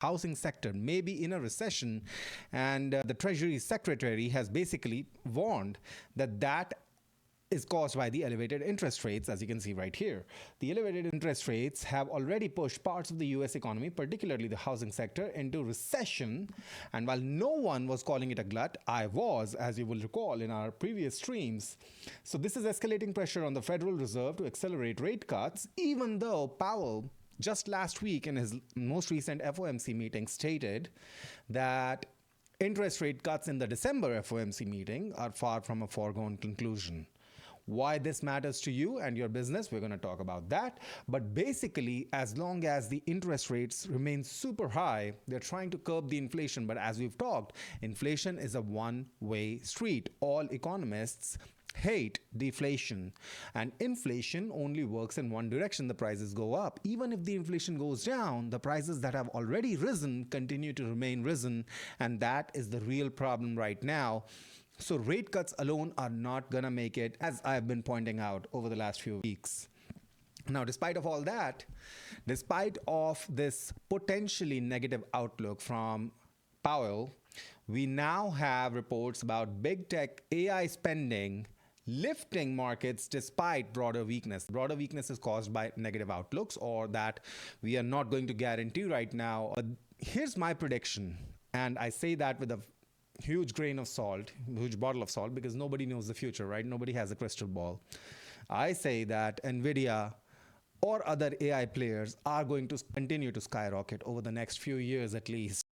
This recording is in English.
housing sector may be in a recession, and the Treasury Secretary has basically warned that that is caused by the elevated interest rates, as you can see right here. The elevated interest rates have already pushed parts of the US economy, particularly the housing sector, into recession. And while no one was calling it a glut, I was, as you will recall in our previous streams. So this is escalating pressure on the Federal Reserve to accelerate rate cuts, even though Powell just last week in his most recent FOMC meeting stated that interest rate cuts in the December FOMC meeting are far from a foregone conclusion. Why this matters to you and your business, we're going to talk about that. But basically, as long as the interest rates remain super high, they're trying to curb the inflation. But as we've talked, inflation is a one-way street. All economists hate deflation, and inflation only works in one direction. The prices go up. Even if the inflation goes down, the prices that have already risen continue to remain risen, and that is the real problem right now. So rate cuts alone are not going to make it, as I've been pointing out over the last few weeks. Now, despite of all that, despite of this potentially negative outlook from Powell, we now have reports about big tech AI spending lifting markets despite broader weakness. Broader weakness is caused by negative outlooks, or that we are not going to guarantee right now. Here's my prediction, and I say that with a huge grain of salt, huge bottle of salt, because nobody knows the future, right? Nobody has a crystal ball. I say that NVIDIA or other AI players are going to continue to skyrocket over the next few years at least.